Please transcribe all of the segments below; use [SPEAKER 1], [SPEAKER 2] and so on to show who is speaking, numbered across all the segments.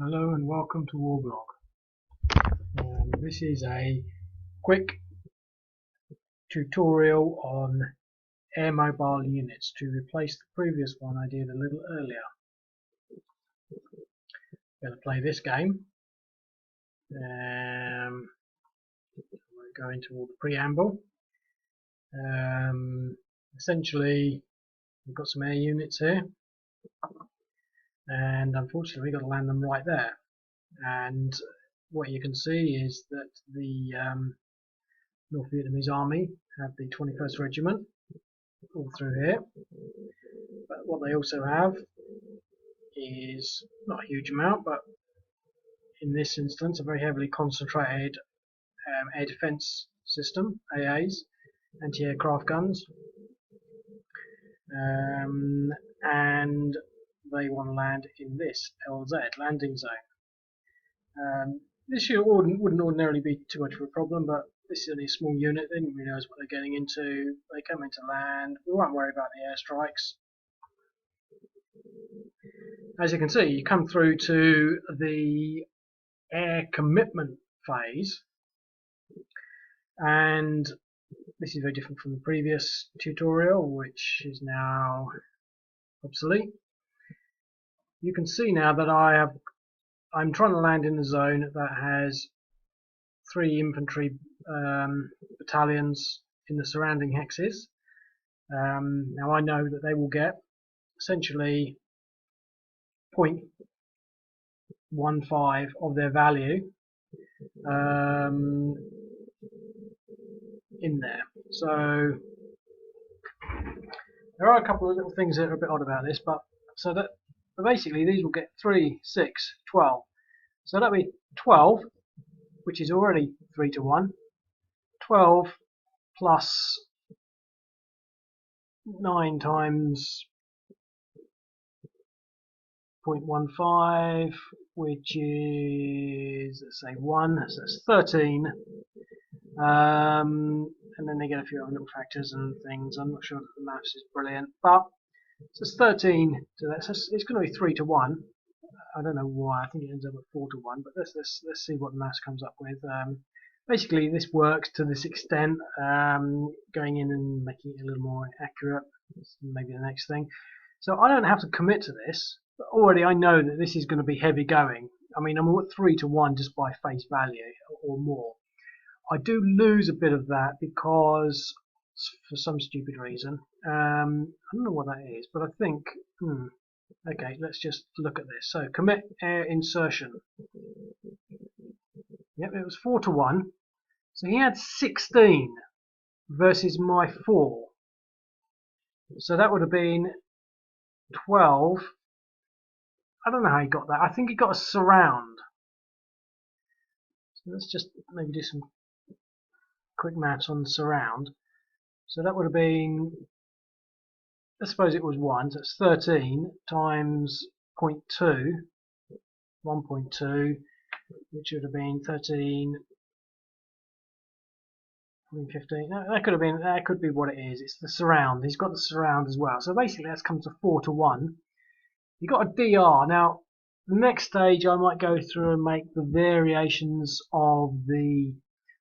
[SPEAKER 1] Hello and welcome to Warblog. This is a quick tutorial on air mobile units to replace the previous one I did a little earlier. I'm going to play this game. We'll go into all the preamble. Essentially, we've got some air units here, and unfortunately we've got to land them right there. And what you can see is that the North Vietnamese Army have the 21st Regiment all through here, but what they also have is not a huge amount, but in this instance a very heavily concentrated air defence system, AAs, anti-aircraft guns, and they want to land in this LZ, landing zone. This wouldn't ordinarily be too much of a problem, but this is only a small unit. They didn't realise what they're getting into. They come into land. We won't worry about the airstrikes. As you can see, you come through to the air commitment phase, and this is very different from the previous tutorial, which is now obsolete. You can see now that I'm trying to land in a zone that has 3 infantry battalions in the surrounding hexes. Now I know that they will get essentially 0.15 of their value in there. So there are a couple of little things that are a bit odd about this, but basically these will get 3, 6, 12. So that'll be 12, which is already 3 to 1. 12 plus 9 times 0.15, which is, let's say, 1, so that's 13. And then they get a few other little factors and things. I'm not sure that the maths is brilliant, but so it's 13 to that. So it's going to be 3 to 1. I don't know why. I think it ends up at 4 to 1. But let's see what the maths comes up with. Basically, this works to this extent. Going in and making it a little more accurate. That's maybe the next thing. So I don't have to commit to this, but already I know that this is going to be heavy going. I mean, I'm at 3 to 1 just by face value or more. I do lose a bit of that because, for some stupid reason, I don't know what that is, but I think, okay, let's just look at this. So commit air insertion. Yep, it was 4 to 1. So he had 16 versus my 4. So that would have been 12. I don't know how he got that. I think he got a surround. So let's just maybe do some quick maths on the surround. So that would have been, let's suppose it was 1, so it's 13 times 0.2, 1.2, which would have been 13, 15. No, that could be what it is. It's the surround. He's got the surround as well. So basically that comes to 4 to 1. You got a DR. Now, the next stage I might go through and make the variations of the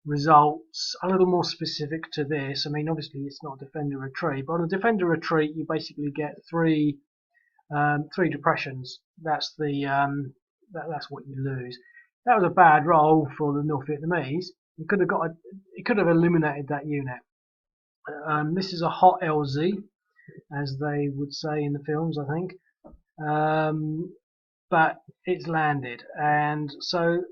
[SPEAKER 1] results a little more specific to this. I mean, obviously it's not defender retreat, but on a defender retreat you basically get 3 depressions. That's that's what you lose. That was a bad roll for the North Vietnamese. He could have eliminated that unit. This is a hot LZ, as they would say in the films, I think. But it's landed, and so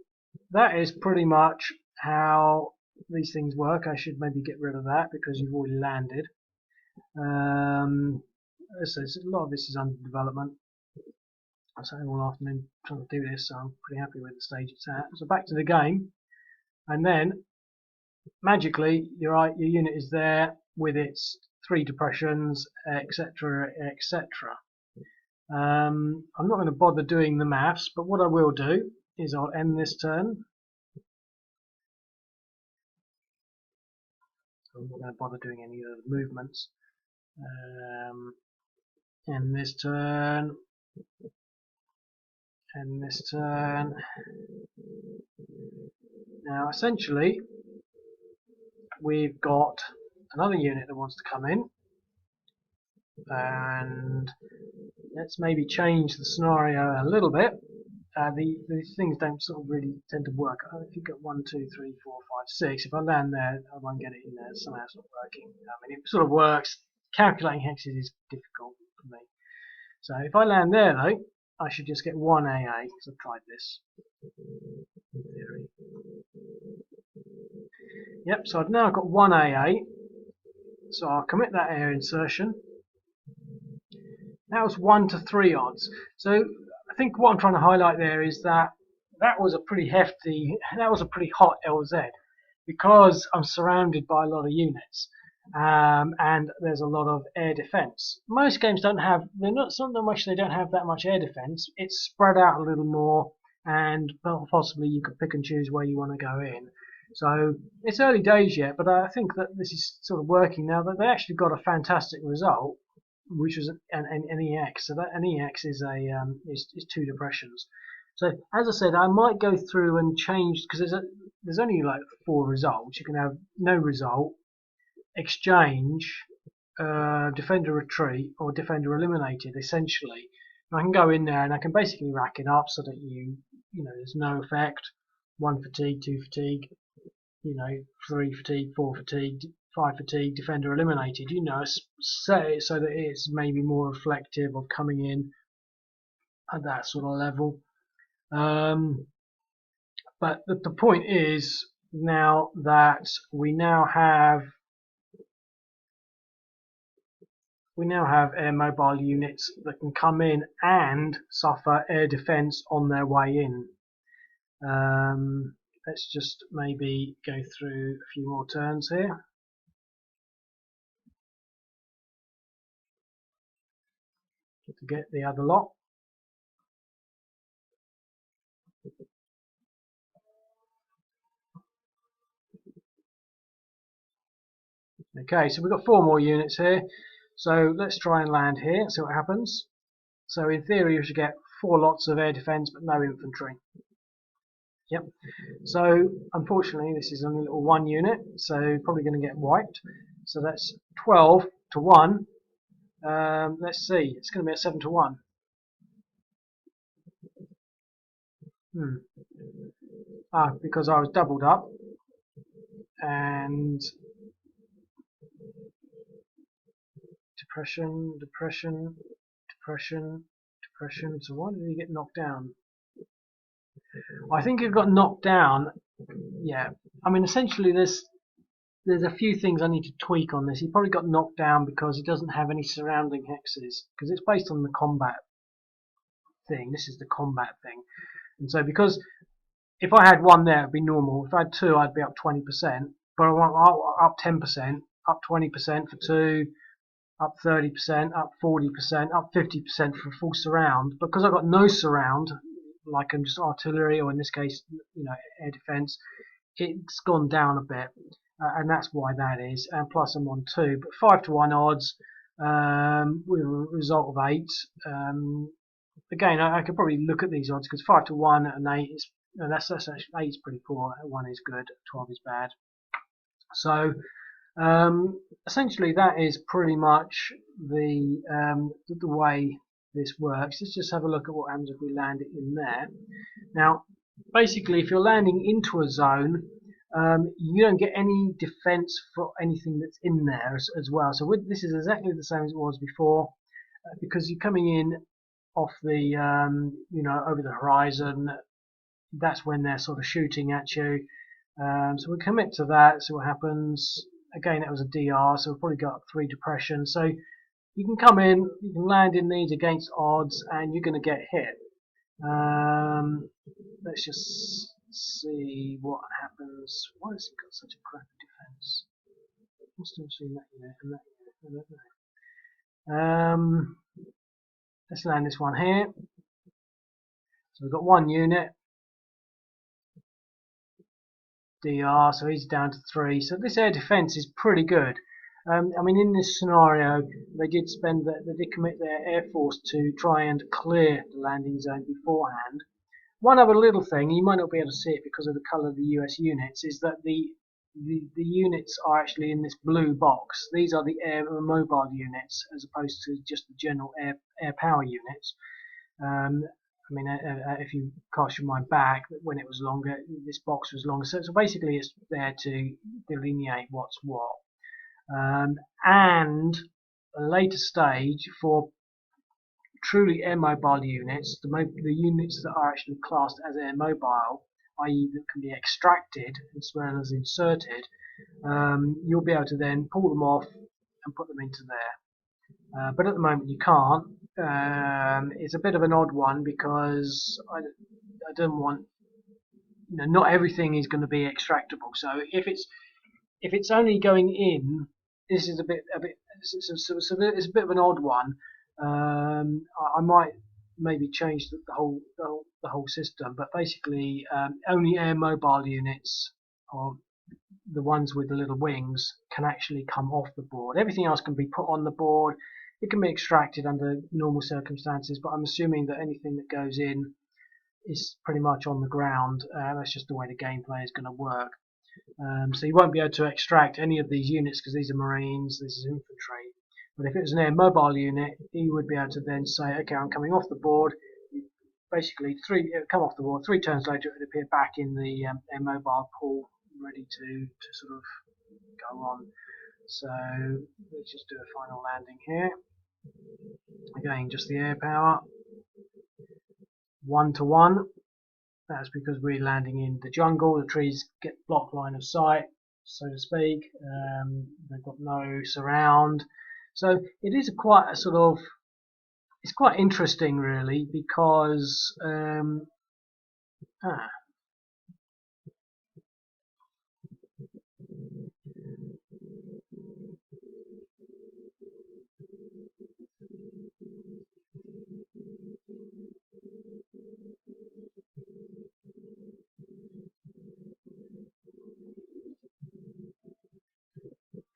[SPEAKER 1] that is pretty much how these things work. I should maybe get rid of that because you've already landed. So a lot of this is under development. I spent all afternoon trying to do this, so I'm pretty happy with the stage it's at. So back to the game, and then magically your unit is there with its 3 depressions, etc., etc. I'm not going to bother doing the maths, but what I will do is I'll end this turn. I'm not going to bother doing any of the movements. End this turn, end this turn. Now essentially we've got another unit that wants to come in, and let's maybe change the scenario a little bit. These things don't sort of really tend to work. If you get 1, 2, 3, 4, 5, 6, if I land there, I won't get it in there. Somehow it's not working. I mean, it sort of works. Calculating hexes is difficult for me. So if I land there, though, I should just get 1 AA, because I've tried this in theory. Yep, so I've now got 1 AA. So I'll commit that air insertion. That was 1 to 3 odds. So I think what I'm trying to highlight there is that that was a pretty hot LZ, because I'm surrounded by a lot of units, and there's a lot of air defense. Most games don't have, it's not that much they don't have that much air defense. It's spread out a little more, and possibly you could pick and choose where you want to go in. So it's early days yet, but I think that this is sort of working now. That they actually got a fantastic result, which was an EX. So that an EX is is 2 depressions. So as I said, I might go through and change, because there's only like 4 results. You can have no result, exchange, defender retreat, or defender eliminated. Essentially, and I can go in there and I can basically rack it up so that there's no effect. 1 fatigue, 2 fatigue, 3 fatigue, 4 fatigue, 5 fatigue, defender eliminated. Set it so that it's maybe more reflective of coming in at that sort of level. But the point is now that we now have air mobile units that can come in and suffer air defense on their way in. Let's just maybe go through a few more turns here. To get the other lot. Okay, so we've got 4 more units here. So let's try and land here and see what happens. So in theory you should get 4 lots of air defense but no infantry. Yep. So unfortunately this is only a little 1 unit, so probably going to get wiped. So that's 12 to 1. Let's see, it's going to be a 7 to 1. Because I was doubled up, and depression. So why did he get knocked down? I think he got knocked down. Yeah, I mean essentially there's a few things I need to tweak on this. He probably got knocked down because he doesn't have any surrounding hexes, because it's based on the combat thing. This is the combat thing, and so because if I had 1 there, it'd be normal. If I had 2, I'd be up 20%. But I want up 10%, up 20% for 2, up 30%, up 40%, up 50% for full surround. Because I've got no surround, like I'm just artillery, or in this case, air defense, it's gone down a bit, and that's why that is. And plus I'm on 2, but 5 to 1 odds with a result of 8. Again, I could probably look at these odds, because 5 to 1 and 8 is. No, that's actually 8 is pretty poor. 1 is good. 12 is bad. So essentially, that is pretty much the way this works. Let's just have a look at what happens if we land it in there. Now, basically, if you're landing into a zone, you don't get any defense for anything that's in there as well. So this is exactly the same as it was before, because you're coming in off the over the horizon. That's when they're sort of shooting at you. So we commit to that, see what happens. Again, that was a DR, so we've probably got 3 depression. So you can come in, you can land in these against odds, and you're going to get hit. Let's just see what happens. Why has he got such a crappy defense? Must have seen that unit and that unit. I don't know. Let's land this one here. So we've got 1 unit. DR, so he's down to 3. So this air defense is pretty good. I mean, in this scenario, they did commit their air force to try and clear the landing zone beforehand. One other little thing, you might not be able to see it because of the colour of the US units, is that the units are actually in this blue box. These are the air mobile units as opposed to just the general air power units. I mean, if you cast your mind back, when it was longer, this box was longer. So basically, it's there to delineate what's what. And a later stage for truly air mobile units, the units that are actually classed as air mobile, i.e. that can be extracted as well as inserted, you'll be able to then pull them off and put them into there. But at the moment you can't. It's a bit of an odd one because I don't want, not everything is going to be extractable. So if it's only going in, this is a bit so it's a bit of an odd one. I might maybe change the whole system, but basically only air mobile units or the ones with the little wings can actually come off the board. Everything else can be put on the board. It can be extracted under normal circumstances, but I'm assuming that anything that goes in is pretty much on the ground. That's just the way the gameplay is going to work. So you won't be able to extract any of these units because these are Marines, this is infantry. But if it was an air mobile unit, you would be able to then say, okay, I'm coming off the board. Basically, it would come off the board. 3 turns later, it would appear back in the air mobile pool, ready to sort of go on. So let's just do a final landing here. Again, just the air power. 1 to 1. That's because we're landing in the jungle. The trees get block line of sight, so to speak. They've got no surround. So it is quite a sort of, it's quite interesting really because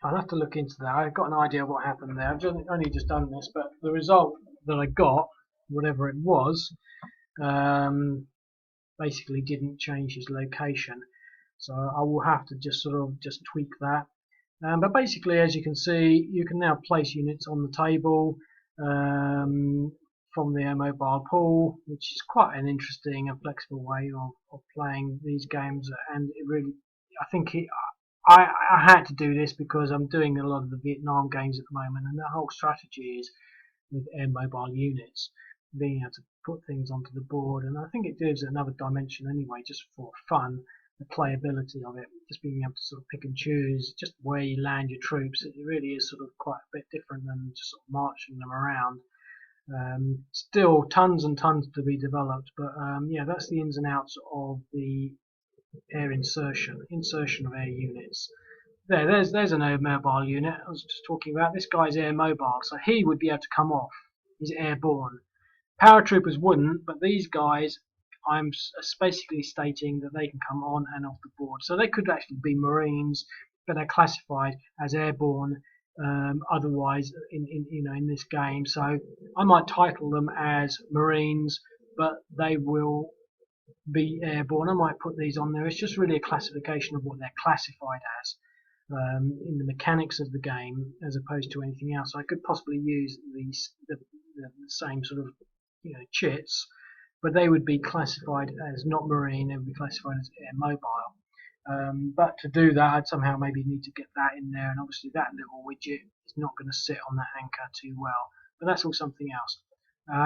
[SPEAKER 1] I'll have to look into that. I've got an idea of what happened there. I've only just done this, but the result that I got, whatever it was, basically didn't change his location. So I will have to just sort of just tweak that. But basically, as you can see, you can now place units on the table from the mobile pool, which is quite an interesting and flexible way of playing these games. And it really, I think I had to do this because I'm doing a lot of the Vietnam games at the moment, and the whole strategy is with air mobile units being able to put things onto the board, and I think it gives another dimension anyway, just for fun, the playability of it, just being able to sort of pick and choose just where you land your troops. It really is sort of quite a bit different than just sort of marching them around. Still tons and tons to be developed, but yeah, that's the ins and outs of the air insertion of air units. There's an air mobile unit I was just talking about. This guy's air mobile, so he would be able to come off. He's airborne. Paratroopers wouldn't, but these guys, I'm basically stating that they can come on and off the board. So they could actually be Marines, but they're classified as airborne. Otherwise, in this game, so I might title them as Marines, but they will be airborne. I might put these on there. It's just really a classification of what they're classified as in the mechanics of the game, as opposed to anything else. I could possibly use the same sort of chits, but they would be classified as not marine. They would be classified as air mobile. But to do that, I'd somehow maybe need to get that in there, and obviously that little widget is not going to sit on that anchor too well. But that's all something else.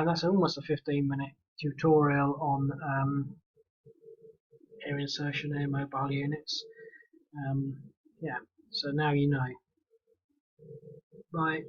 [SPEAKER 1] That's almost a 15-minute tutorial on air insertion, air mobile units. Yeah, so now you know. Bye.